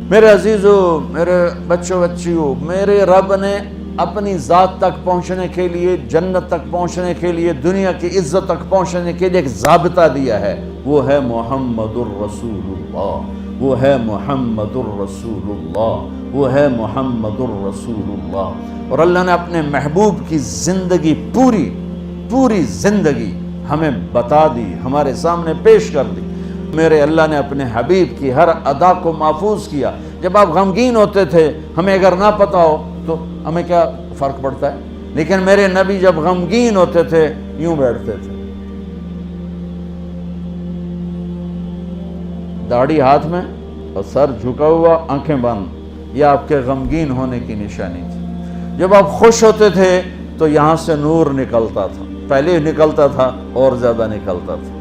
میرے عزیزو، میرے بچوں بچیوں، میرے رب نے اپنی ذات تک پہنچنے کے لیے، جنت تک پہنچنے کے لیے، دنیا کی عزت تک پہنچنے کے لیے ایک ضابطہ دیا ہے، وہ ہے محمد الرسول اللہ، وہ ہے محمد الرسول اللہ، وہ ہے محمد الرسول اللہ۔ اور اللہ نے اپنے محبوب کی زندگی، پوری زندگی ہمیں بتا دی، ہمارے سامنے پیش کر دی۔ میرے اللہ نے اپنے حبیب کی ہر ادا کو محفوظ کیا۔ جب آپ غمگین ہوتے تھے، ہمیں اگر نہ پتا ہو تو ہمیں کیا فرق پڑتا ہے، لیکن میرے نبی جب غمگین ہوتے تھے یوں بیٹھتے تھے، داڑھی ہاتھ میں اور سر جھکا ہوا، آنکھیں بند۔ یہ آپ کے غمگین ہونے کی نشانی تھی۔ جب آپ خوش ہوتے تھے تو یہاں سے نور نکلتا تھا، پہلے نکلتا تھا اور زیادہ نکلتا تھا۔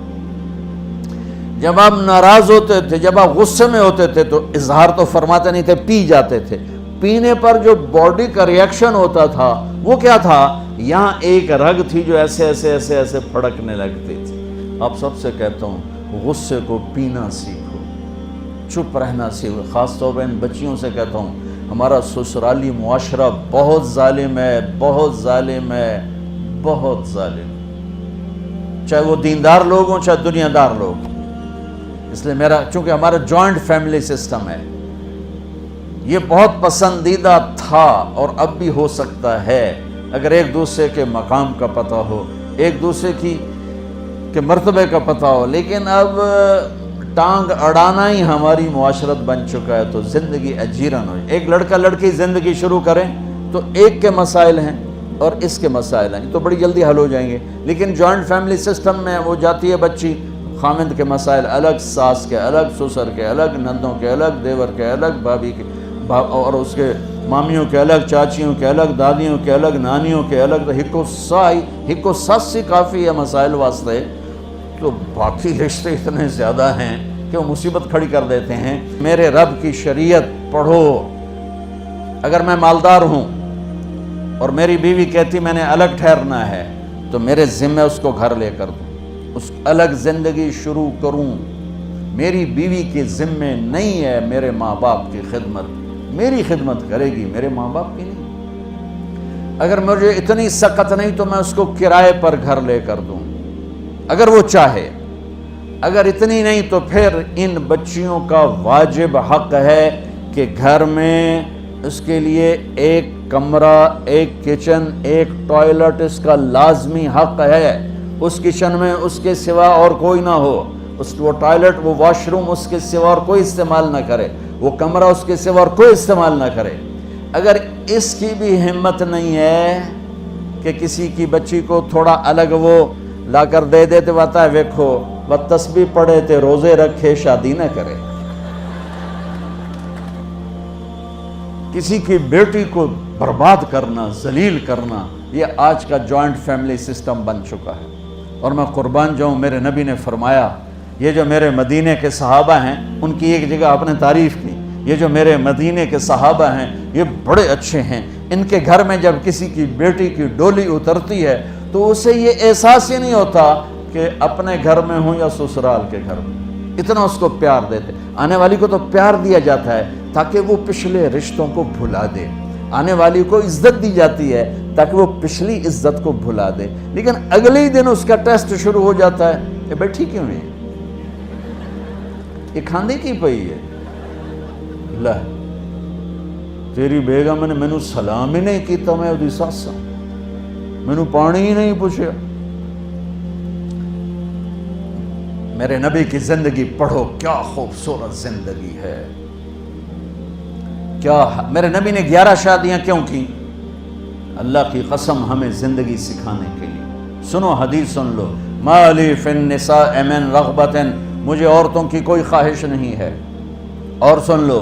جب آپ ناراض ہوتے تھے، جب آپ غصے میں ہوتے تھے تو اظہار تو فرماتے نہیں تھے، پی جاتے تھے۔ پینے پر جو باڈی کا ریاکشن ہوتا تھا وہ کیا تھا؟ یہاں ایک رگ تھی جو ایسے ایسے ایسے ایسے پھڑکنے لگتی تھی۔ آپ سب سے کہتا ہوں، غصے کو پینا سیکھو، چپ رہنا سیکھو۔ خاص طور پر ان بچیوں سے کہتا ہوں، ہمارا سسرالی معاشرہ بہت ظالم ہے، بہت ظالم ہے، بہت ظالم، چاہے وہ دیندار لوگ ہوں چاہے دنیا دار لوگ ہوں۔ اس لیے چونکہ ہمارا جوائنٹ فیملی سسٹم ہے، یہ بہت پسندیدہ تھا اور اب بھی ہو سکتا ہے اگر ایک دوسرے کے مقام کا پتہ ہو، ایک دوسرے کے مرتبے کا پتہ ہو، لیکن اب ٹانگ اڑانا ہی ہماری معاشرت بن چکا ہے، تو زندگی اجیرن ہو۔ ایک لڑکا لڑکی زندگی شروع کریں تو ایک کے مسائل ہیں اور اس کے مسائل ہیں تو بڑی جلدی حل ہو جائیں گے، لیکن جوائنٹ فیملی سسٹم میں وہ جاتی ہے بچی، خامند کے مسائل الگ، ساس کے الگ، سسر کے الگ، نندوں کے الگ، دیور کے الگ، بھابھی کے اور اس کے مامیوں کے الگ، چاچیوں کے الگ، دادیوں کے الگ، نانیوں کے الگ، ہکو ساسی کافی ہے مسائل واسطے، تو باقی رشتے اتنے زیادہ ہیں کہ وہ مصیبت کھڑی کر دیتے ہیں۔ میرے رب کی شریعت پڑھو۔ اگر میں مالدار ہوں اور میری بیوی کہتی میں نے الگ ٹھہرنا ہے تو میرے ذمہ اس کو گھر لے کر دوں، اس الگ زندگی شروع کروں۔ میری بیوی کے ذمہ نہیں ہے میرے ماں باپ کی خدمت، میری خدمت کرے گی، میرے ماں باپ کی نہیں۔ اگر مجھے اتنی سخت نہیں تو میں اس کو کرائے پر گھر لے کر دوں اگر وہ چاہے، اگر اتنی نہیں تو پھر ان بچیوں کا واجب حق ہے کہ گھر میں اس کے لیے ایک کمرہ، ایک کچن، ایک ٹوائلٹ اس کا لازمی حق ہے۔ اس کچن میں اس کے سوا اور کوئی نہ ہو، وہ ٹوائلٹ، وہ واش روم اس کے سوا اور کوئی استعمال نہ کرے، وہ کمرہ اس کے سوا اور کوئی استعمال نہ کرے۔ اگر اس کی بھی ہمت نہیں ہے کہ کسی کی بچی کو تھوڑا الگ وہ لا کر دے دیتے، بتا ہے ویکھو وہ تسبیح پڑھے تے روزے رکھے، شادی نہ کرے۔ کسی کی بیٹی کو برباد کرنا، ذلیل کرنا، یہ آج کا جوائنٹ فیملی سسٹم بن چکا ہے۔ اور میں قربان جاؤں، میرے نبی نے فرمایا، یہ جو میرے مدینے کے صحابہ ہیں، ان کی ایک جگہ آپ نے تعریف کی، یہ جو میرے مدینے کے صحابہ ہیں یہ بڑے اچھے ہیں، ان کے گھر میں جب کسی کی بیٹی کی ڈولی اترتی ہے تو اسے یہ احساس ہی نہیں ہوتا کہ اپنے گھر میں ہوں یا سسرال کے گھر میں، اتنا اس کو پیار دیتے۔ آنے والی کو تو پیار دیا جاتا ہے تاکہ وہ پچھلے رشتوں کو بھلا دے، آنے والی کو عزت دی جاتی ہے تاکہ وہ پچھلی عزت کو بھلا دے، لیکن اگلے ہی دن اس کا ٹیسٹ شروع ہو جاتا ہے، یہ بیٹھی کیوں ہے، یہ کھاندی کی پئی ہے، لہ تیری بیگم نے مینوں سلام ہی نہیں کیتا، میں اودی ساسا، مینوں پانی ہی نہیں پوچھا۔ میرے نبی کی زندگی پڑھو، کیا خوبصورت زندگی ہے، کیا میرے نبی نے 11 شادیاں کیوں کی؟ اللہ کی قسم ہمیں زندگی سکھانے کے لیے۔ سنو حدیث سن لو، ما لی فی النساء من رغبت، مجھے عورتوں کی کوئی خواہش نہیں ہے۔ اور سن لو،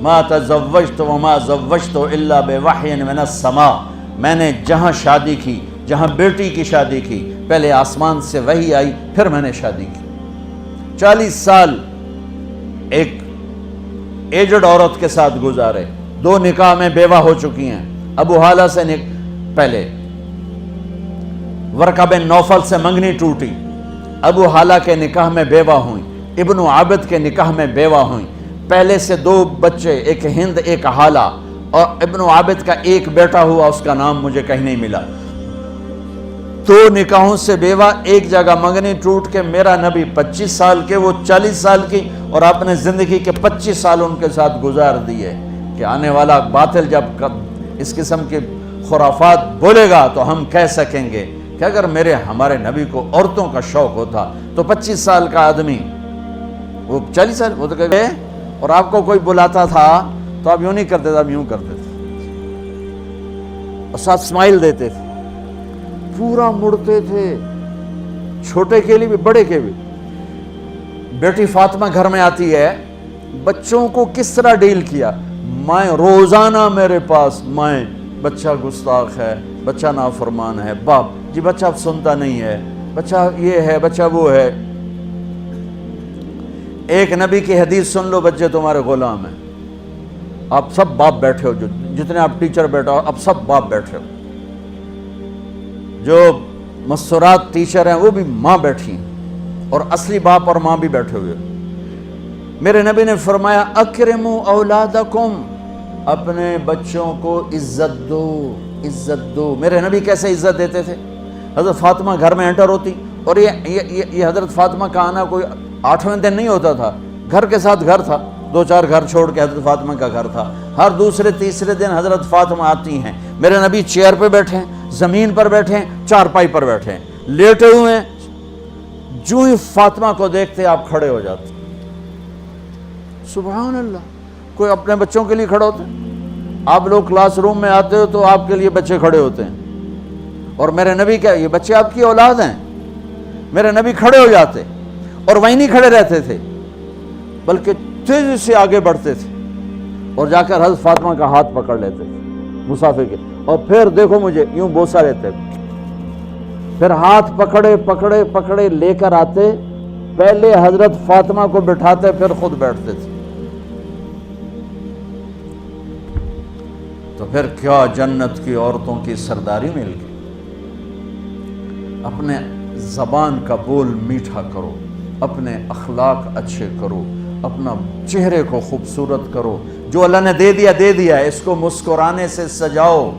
ما تزوجت وما زوجت الا بوحی من السماء، میں نے جہاں شادی کی، جہاں بیٹی کی شادی کی، پہلے آسمان سے وحی آئی پھر میں نے شادی کی۔ 40 سال ایک ایجڈ عورت کے ساتھ گزارے، 2 نکاح میں بیوہ ہو چکی ہیں۔ ابو حالہ سے پہلے ورقہ بن نوفل سے منگنی ٹوٹی، ابو حالہ کے نکاح میں بیوہ ہوئیں، ابن عابد کے نکاح میں بیوہ ہوئیں، پہلے سے 2 بچے، ایک ہند ایک حالہ، اور ابن عابد کا ایک بیٹا ہوا، اس کا نام مجھے کہیں نہیں ملا۔ 2 نکاحوں سے بیوہ، ایک جگہ منگنی ٹوٹ کے میرا نبی 25 سال کے، وہ 40 سال کی، اور آپ نے زندگی کے 25 سال ان کے ساتھ گزار دیے کہ آنے والا باطل جب اس قسم کے خرافات بولے گا تو ہم کہہ سکیں گے کہ اگر ہمارے نبی کو عورتوں کا شوق ہوتا تو 25 سال کا آدمی، وہ 40 سال، وہ تو کہے، اور آپ کو کوئی بلاتا تھا تو آپ یوں نہیں کرتے تھے، آپ یوں کرتے تھے اور ساتھ اسمائل دیتے تھے، پورا مڑتے تھے، چھوٹے کے لیے بھی بڑے کے بھی۔ بیٹی فاطمہ گھر میں آتی ہے، بچوں کو کس طرح ڈیل کیا، میں روزانہ میرے پاس، میں بچہ گستاخ ہے، بچہ نافرمان ہے، باپ جی بچہ اب سنتا نہیں ہے، بچہ یہ ہے، بچہ وہ ہے۔ ایک نبی کی حدیث سن لو، بچے تمہارے غلام ہیں، آپ سب باپ بیٹھے ہو، جتنے آپ ٹیچر بیٹھا ہو اب سب باپ بیٹھے ہو، جو مستورات ٹیچر ہیں وہ بھی ماں بیٹھی، اور اصلی باپ اور ماں بھی بیٹھے ہوئے۔ میرے نبی نے فرمایا اکرموا اولادکم، اپنے بچوں کو عزت دو، عزت دو۔ میرے نبی کیسے عزت دیتے تھے؟ حضرت فاطمہ گھر میں انٹر ہوتی، اور یہ حضرت فاطمہ کا آنا کوئی 8ویں دن نہیں ہوتا تھا، گھر کے ساتھ گھر تھا، 2-4 گھر چھوڑ کے حضرت فاطمہ کا گھر تھا، ہر دوسرے تیسرے دن حضرت فاطمہ آتی ہیں، میرے نبی چیئر پہ بیٹھے ہیں، زمین پر بیٹھے ہیں، چارپائی پر بیٹھے ہیں، لیٹے ہوئے ہیں، جو ہی فاطمہ کو دیکھتے آپ کھڑے ہو جاتے۔ سبحان اللہ، کوئی اپنے بچوں کے لیے کھڑے ہوتے ہیں؟ آپ لوگ کلاس روم میں آتے ہو تو آپ کے لیے بچے کھڑے ہوتے ہیں، اور میرے نبی کیا یہ بچے آپ کی اولاد ہیں؟ میرے نبی کھڑے ہو جاتے، اور وہیں نہیں کھڑے رہتے تھے بلکہ تیزی سے آگے بڑھتے تھے، اور جا کر حضرت فاطمہ کا ہاتھ پکڑ لیتے تھے مسافر کے، اور پھر دیکھو مجھے یوں بوسہ لیتے، پھر ہاتھ پکڑے پکڑے پکڑے لے کر آتے، پہلے حضرت فاطمہ کو بٹھاتے پھر خود بیٹھتے تھے۔ تو پھر کیا جنت کی عورتوں کی سرداری مل گئی۔ اپنے زبان کا بول میٹھا کرو، اپنے اخلاق اچھے کرو، اپنا چہرے کو خوبصورت کرو، جو اللہ نے دے دیا ہے، اس کو مسکرانے سے سجاؤ۔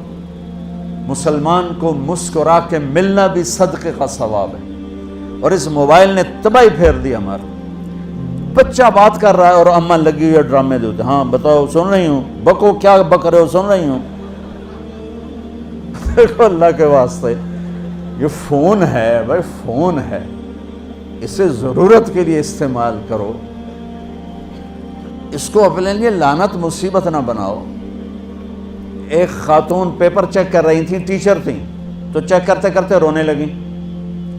مسلمان کو مسکرا کے ملنا بھی صدقے کا ثواب ہے، اور اس موبائل نے تباہی پھیر دی ہمارا۔ بچہ بات کر رہا ہے اور اماں لگی ہوئی ہے ڈرامے دیتے، ہاں بتاؤ سن رہی ہوں، بکو کیا بک رہے ہو، سن رہی ہوں۔ دیکھو اللہ کے واسطے، یہ فون ہے بھائی، فون ہے، اسے ضرورت کے لیے استعمال کرو، اس کو اپنے لیے لعنت مصیبت نہ بناؤ۔ ایک خاتون پیپر چیک کر رہی تھیں، ٹیچر تھیں، تو چیک کرتے کرتے رونے لگیں،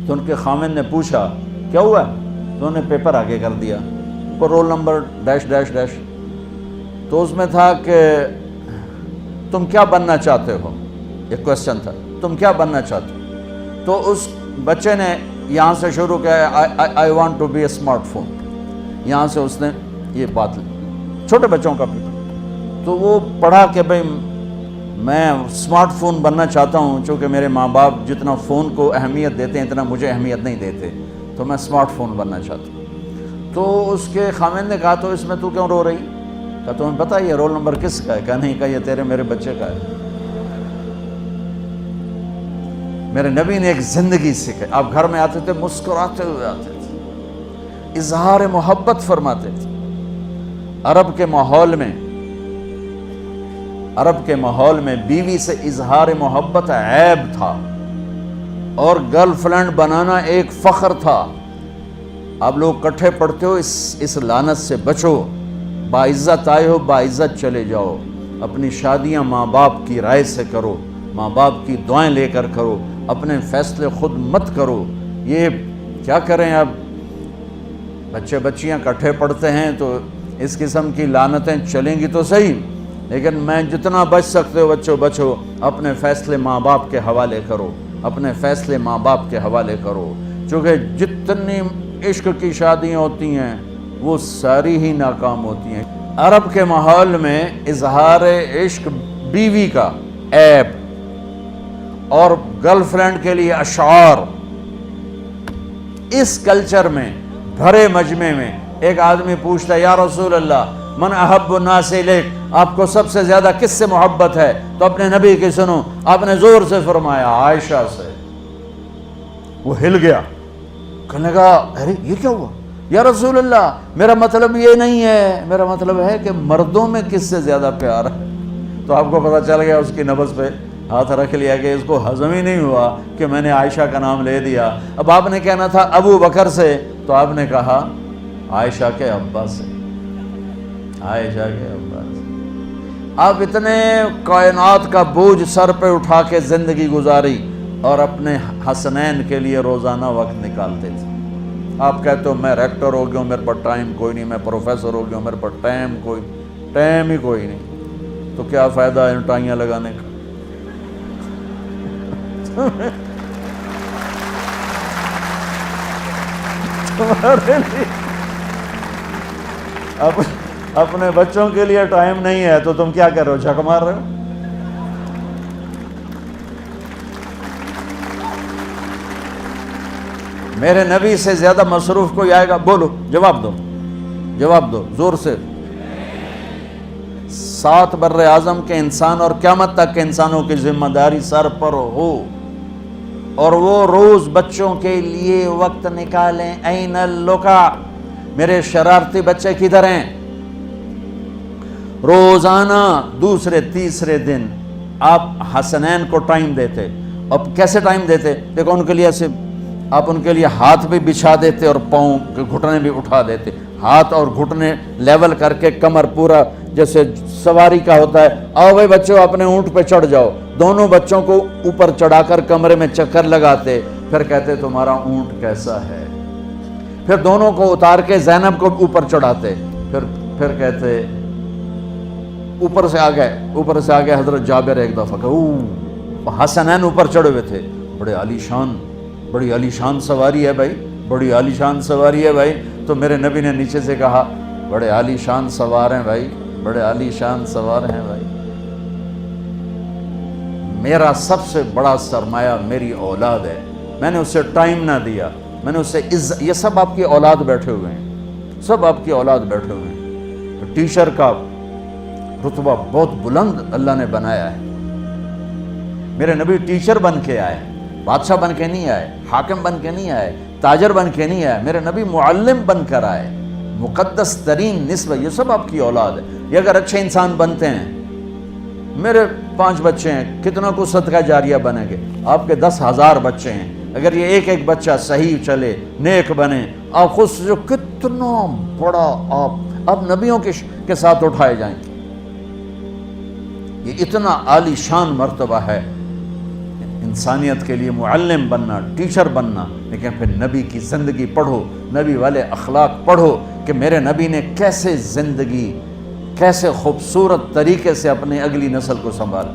تو ان کے خاوند نے پوچھا کیا ہوا، تو انہوں نے پیپر آگے کر دیا، کو roll number dash dash dash, تو اس میں تھا کہ تم کیا بننا چاہتے ہو، ایک کویسچن تھا، تم کیا بننا چاہتے ہو؟ تو اس بچے نے یہاں سے شروع کیا، I want to be a smartphone, یہاں سے اس نے یہ بات لی، چھوٹے بچوں کا بھی، تو وہ پڑھا کہ بھئی میں اسمارٹ فون بننا چاہتا ہوں، چونکہ میرے ماں باپ جتنا فون کو اہمیت دیتے ہیں اتنا مجھے اہمیت نہیں دیتے، تو میں اسمارٹ فون بننا چاہتا ہوں۔ تو اس کے خاوند نے کہا تو اس میں تو کیوں رو رہی؟ کہا تمہیں پتہ یہ رول نمبر کس کا ہے؟ کہا نہیں، کہا یہ تیرے میرے بچے کا ہے۔ میرے نبی نے ایک زندگی سکھائی، آپ گھر میں آتے تھے مسکراتے ہوئے آتے تھے، اظہار محبت فرماتے تھے۔ عرب کے ماحول میں بیوی سے اظہار محبت عیب تھا، اور گرل فرینڈ بنانا ایک فخر تھا۔ آپ لوگ کٹھے پڑھتے ہو، اس لعنت سے بچو، باعزت آئے ہو باعزت چلے جاؤ، اپنی شادیاں ماں باپ کی رائے سے کرو، ماں باپ کی دعائیں لے کر کرو، اپنے فیصلے خود مت کرو۔ یہ کیا کریں، اب بچے بچیاں کٹھے پڑھتے ہیں تو اس قسم کی لعنتیں چلیں گی تو صحیح، لیکن میں جتنا بچ سکتے ہو بچو بچو، اپنے فیصلے ماں باپ کے حوالے کرو، اپنے فیصلے ماں باپ کے حوالے کرو، چونکہ جتنی عشق کی شادیاں ہوتی ہیں وہ ساری ہی ناکام ہوتی ہیں۔ عرب کے ماحول میں اظہار عشق بیوی کا عیب، اور گرل فرینڈ کے لیے اشعار۔ اس کلچر میں بھرے مجمع میں ایک آدمی پوچھتا ہے یا رسول اللہ من احب الناس الیک، آپ کو سب سے زیادہ کس سے محبت ہے؟ تو اپنے نبی کی سنو۔ آپ نے زور سے فرمایا عائشہ سے۔ وہ ہل گیا، کہنے لگا ارے یہ کیا ہوا یا رسول اللہ، میرا مطلب یہ نہیں ہے، میرا مطلب ہے کہ مردوں میں کس سے زیادہ پیار ہے۔ تو آپ کو پتہ چل گیا، اس کی نبض پہ ہاتھ رکھ لیا کہ اس کو ہضم ہی نہیں ہوا کہ میں نے عائشہ کا نام لے دیا۔ اب آپ نے کہنا تھا ابو بکر سے، تو آپ نے کہا عائشہ کے ابا سے، عائشہ کے ابا سے۔ آپ اتنے کائنات کا بوجھ سر پہ اٹھا کے زندگی گزاری اور اپنے حسنین کے لیے روزانہ وقت نکالتے تھے۔ آپ کہتے ہو میں ریکٹر ہو گیا ہوں، میرے پاس ٹائم کوئی نہیں، میں پروفیسر ہو گیا ہوں، میرے پاس ٹائم ہی کوئی نہیں۔ تو کیا فائدہ ہے ٹائیاں لگانے کا؟ تمہارے لیے اپنے بچوں کے لیے ٹائم نہیں ہے تو تم کیا کر رہے ہو، جھک مار رہے ہو؟ میرے نبی سے زیادہ مصروف کوئی آئے گا؟ بولو، جواب دو زور سے۔ 7 بر اعظم کے انسان اور قیامت تک کے انسانوں کی ذمہ داری سر پر ہو، اور وہ روز بچوں کے لیے وقت نکالیں۔ این اللقا، میرے شرارتی بچے کدھر ہیں؟ روزانہ دوسرے تیسرے دن آپ حسنین کو ٹائم دیتے۔ اب کیسے ٹائم دیتے؟ دیکھو ان کے لیے صرف آپ ان کے لیے ہاتھ بھی بچھا دیتے اور پاؤں کے گھٹنے بھی اٹھا دیتے، ہاتھ اور گھٹنے لیول کر کے، کمر پورا جیسے سواری کا ہوتا ہے۔ آؤ بھائی بچوں اپنے اونٹ پہ چڑھ جاؤ، دونوں بچوں کو اوپر چڑھا کر کمرے میں چکر لگاتے، پھر کہتے تمہارا اونٹ کیسا ہے؟ پھر دونوں کو اتار کے زینب کو اوپر چڑھاتے، پھر کہتے اوپر سے آ گئے حضرت جابر ایک دفعہ کہ حسنین اوپر چڑھے ہوئے تھے، بڑی عالی شان سواری ہے بھائی، بڑی عالی شان سواری ہے بھائی۔ تو میرے نبی نے نیچے سے کہا بڑے عالی شان سوار ہیں بھائی، بڑے عالی شان سوار ہیں بھائی۔ میرا سب سے بڑا سرمایہ میری اولاد ہے، میں نے اسے ٹائم نہ دیا، میں نے اسے یہ سب آپ کی اولاد بیٹھے ہوئے ہیں، سب آپ کی اولاد بیٹھے ہوئے ہیں۔ تو ٹیچر کا رتبہ بہت بلند اللہ نے بنایا ہے۔ میرے نبی ٹیچر بن کے آئے، بادشاہ بن کے نہیں آئے، حاکم بن کے نہیں آئے، تاجر بن کے نہیں آئے، میرے نبی معلم بن کر آئے، مقدس ترین نسبت۔ یہ سب آپ کی اولاد ہے، یہ اگر اچھے انسان بنتے ہیں، میرے 5 بچے ہیں، کتنا کو صدقہ جاریہ بنیں گے؟ آپ کے 10,000 بچے ہیں، اگر یہ ایک بچہ صحیح چلے، نیک بنے، آپ خود سے کتنا بڑا آپ نبیوں کے ساتھ اٹھائے جائیں۔ یہ اتنا عالی شان مرتبہ ہے انسانیت کے لیے، معلم بننا، ٹیچر بننا۔ لیکن پھر نبی کی زندگی پڑھو، نبی والے اخلاق پڑھو کہ میرے نبی نے کیسے زندگی، کیسے خوبصورت طریقے سے اپنی اگلی نسل کو سنبھالا۔